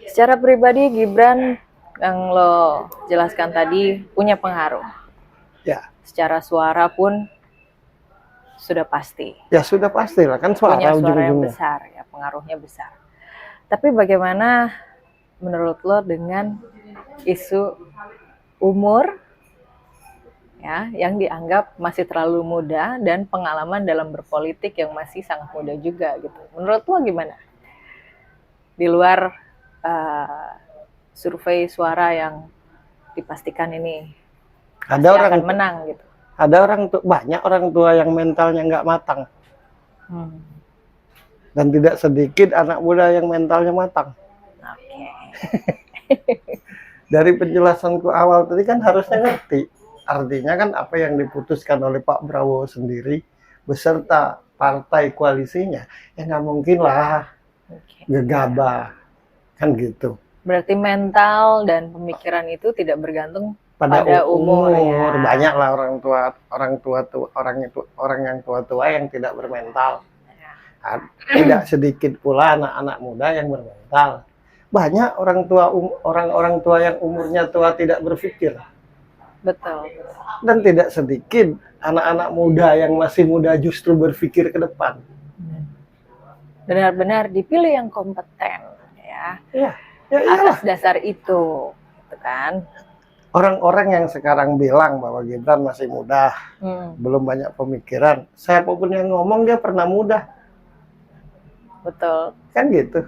Secara pribadi Gibran yang lo jelaskan tadi punya pengaruh. Ya. Secara suara pun sudah pasti. Ya sudah pasti lah, kan suara punya suara yang ujung-ujungnya. besar, ya pengaruhnya besar. Tapi bagaimana menurut lo dengan isu umur ya yang dianggap masih terlalu muda dan pengalaman dalam berpolitik yang masih sangat muda juga gitu. Menurut lo gimana? Di luar survei suara yang dipastikan ini Ada orang akan menang gitu. Ada banyak orang tua yang mentalnya nggak matang. Dan tidak sedikit anak muda yang mentalnya matang. Oke. Dari penjelasanku awal tadi kan harusnya ngerti. Artinya kan apa yang diputuskan oleh Pak Prabowo sendiri beserta partai koalisinya, ya nggak mungkin lah gegabah. Kan gitu. Berarti mental dan pemikiran itu tidak bergantung pada umur ya. Banyaklah orang yang tua yang tidak bermental. Tidak sedikit pula anak-anak muda yang bermental. Banyak orang-orang tua yang umurnya tua tidak berpikir. Betul. Dan tidak sedikit anak-anak muda yang masih muda justru berpikir ke depan. Benar-benar dipilih yang kompeten ya. Ya atas dasar itu, gitu kan. Orang-orang yang sekarang bilang bahwa Gibran masih muda, belum banyak pemikiran. Siapapun yang ngomong dia pernah muda. Betul. Kan gitu.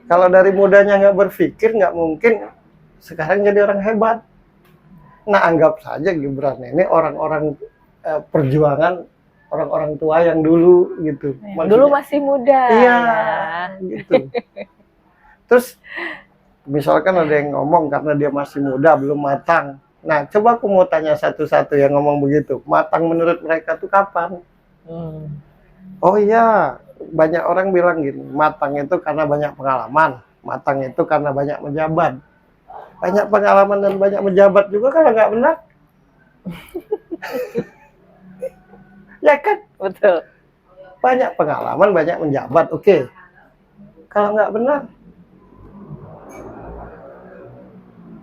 Kalau dari mudanya nggak berpikir, nggak mungkin sekarang jadi orang hebat. Nah, anggap saja Gibran ini orang-orang perjuangan orang-orang tua yang dulu gitu. Yang dulu masih muda. Iya, gitu. Terus misalkan ada yang ngomong karena dia masih muda, belum matang. Nah, coba aku mau tanya satu-satu yang ngomong begitu. Matang menurut mereka tuh kapan? Oh iya, banyak orang bilang gini, matang itu karena banyak pengalaman. Matang itu karena banyak menjabat. Banyak pengalaman dan banyak menjabat juga kalau nggak benar. Ya kan? Betul. Banyak pengalaman, banyak menjabat. Oke. Kalau nggak benar,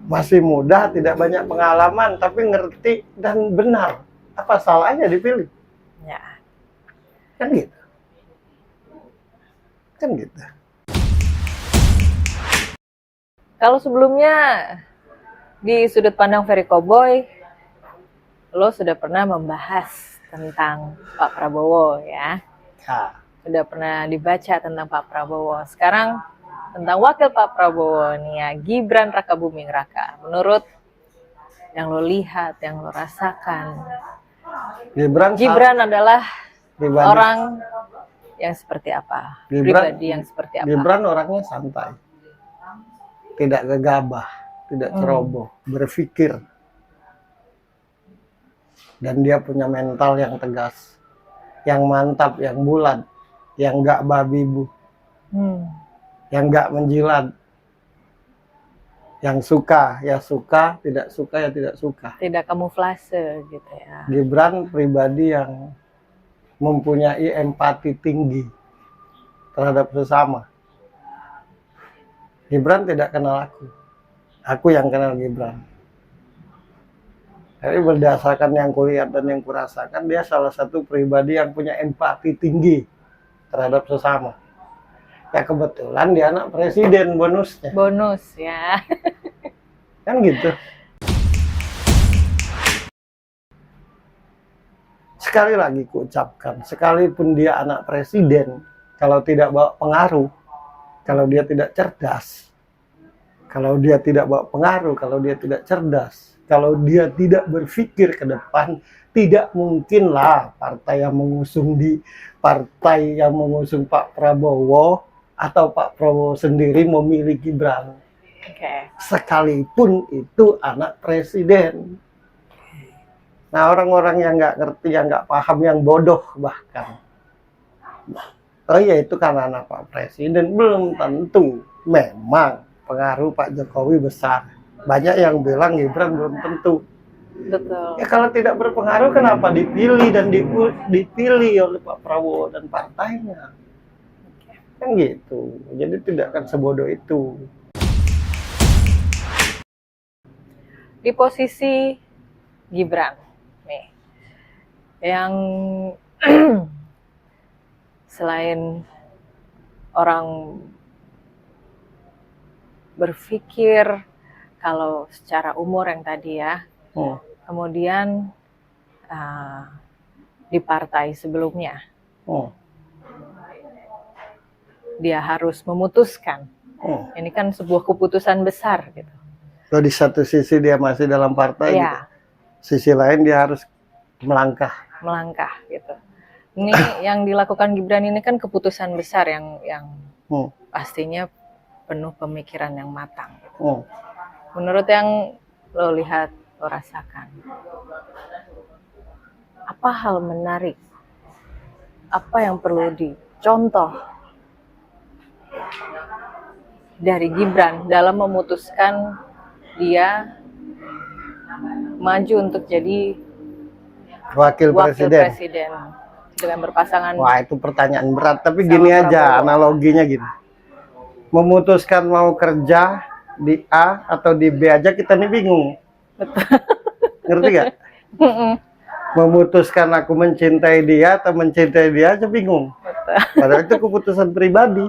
masih muda, tidak banyak pengalaman, tapi ngerti dan benar. Apa salahnya dipilih? Ya. Kan gitu. Kan gitu. Kalau sebelumnya di sudut pandang Ferry Cowboy, lo sudah pernah membahas tentang Pak Prabowo ya. Sudah pernah dibaca tentang Pak Prabowo. Sekarang tentang wakil Pak Prabowo nih ya, Gibran Rakabuming Raka. Menurut yang lo lihat, yang lo rasakan, Gibran adalah orang yang seperti apa? Pribadi yang seperti apa? Gibran orangnya santai, tidak gegabah, tidak ceroboh, berpikir, dan dia punya mental yang tegas, yang mantap, yang bulat, yang nggak babi bu. Yang nggak menjilat, yang suka ya suka, tidak suka ya tidak suka. Tidak kamuflase gitu ya. Gibran pribadi yang mempunyai empati tinggi terhadap sesama. Gibran tidak kenal aku yang kenal Gibran. Jadi berdasarkan yang kulihat dan yang kurasakan, dia salah satu pribadi yang punya empati tinggi terhadap sesama. Ya kebetulan dia anak presiden, bonusnya. Bonus ya. Kan gitu. Sekali lagi kuucapkan, sekalipun dia anak presiden, kalau tidak bawa pengaruh, kalau dia tidak cerdas, kalau dia tidak bawa pengaruh, kalau dia tidak cerdas, kalau dia tidak berpikir ke depan, tidak mungkinlah partai yang mengusung Pak Prabowo atau Pak Prabowo sendiri memilih Gibran. Sekalipun itu anak presiden. Nah, orang-orang yang nggak ngerti, yang nggak paham, yang bodoh bahkan. Oh iya, itu karena anak Pak Presiden. Belum tentu. Memang pengaruh Pak Jokowi besar. Banyak yang bilang Gibran belum tentu. Betul. Ya kalau tidak berpengaruh, kenapa dipilih dan dipilih oleh Pak Prabowo dan partainya? Kan gitu. Jadi tidak akan sebodoh itu. Di posisi Gibran nih, yang selain orang berpikir kalau secara umur yang tadi ya, kemudian di partai sebelumnya dia harus memutuskan. Ini kan sebuah keputusan besar gitu. So, di satu sisi dia masih dalam partai, gitu. Sisi lain dia harus melangkah gitu. Ini yang dilakukan Gibran ini kan keputusan besar yang pastinya penuh pemikiran yang matang. Gitu. Menurut yang lo lihat, lo rasakan, apa hal menarik, apa yang perlu dicontoh dari Gibran dalam memutuskan dia maju untuk jadi wakil presiden dengan berpasangan? Wah, itu pertanyaan berat, tapi gini aja analoginya gini. Memutuskan mau kerja di A atau di B aja kita nih bingung. Betul. Ngerti gak? Memutuskan aku mencintai dia atau mencintai dia aja bingung. Betul. Padahal itu keputusan pribadi.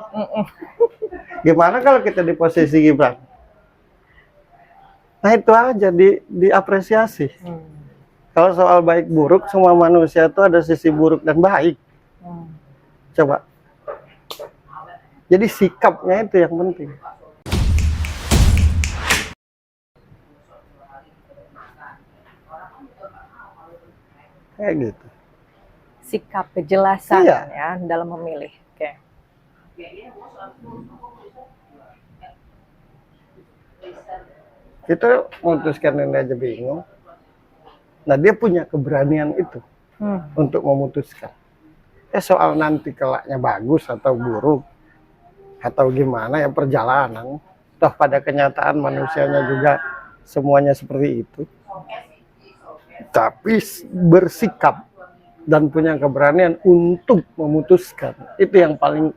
Gimana kalau kita di posisi Gibran? Nah itu aja diapresiasi. Kalau soal baik buruk, semua manusia itu ada sisi buruk dan baik. Coba. Jadi sikapnya itu yang penting. Kayak gitu. Sikap, kejelasan ya dalam memilih. Oke. Kita memutuskan ini aja bingung. Nah dia punya keberanian itu untuk memutuskan. Soal nanti kelaknya bagus atau buruk atau gimana ya perjalanan. Toh pada kenyataan manusianya juga semuanya seperti itu. Tapi bersikap dan punya keberanian untuk memutuskan, itu yang paling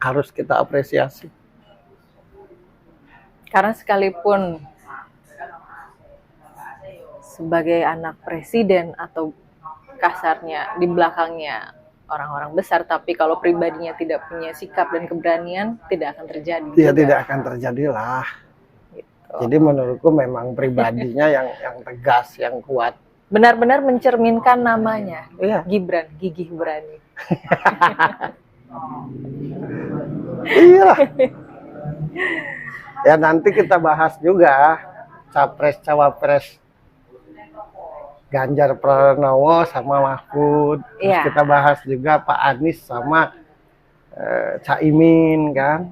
harus kita apresiasi. Karena sekalipun sebagai anak presiden atau kasarnya di belakangnya orang-orang besar, tapi kalau pribadinya tidak punya sikap dan keberanian, tidak akan terjadi. Ya tidak akan terjadilah. Gitu. Jadi menurutku memang pribadinya yang tegas, yang kuat. Benar-benar mencerminkan namanya. Iya. Gibran, gigih berani. Iya. Ya nanti kita bahas juga capres-cawapres Ganjar Pranowo sama Mahfud. Terus kita bahas juga Pak Anies sama Caimin kan.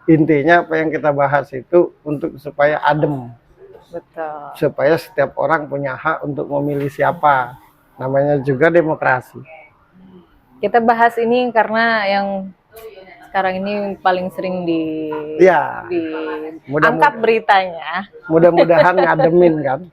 Intinya apa yang kita bahas itu untuk supaya adem. Betul. Supaya setiap orang punya hak untuk memilih siapa. Namanya juga demokrasi. Kita bahas ini karena yang sekarang ini paling sering diangkat beritanya. Mudah-mudahan ngademin kan.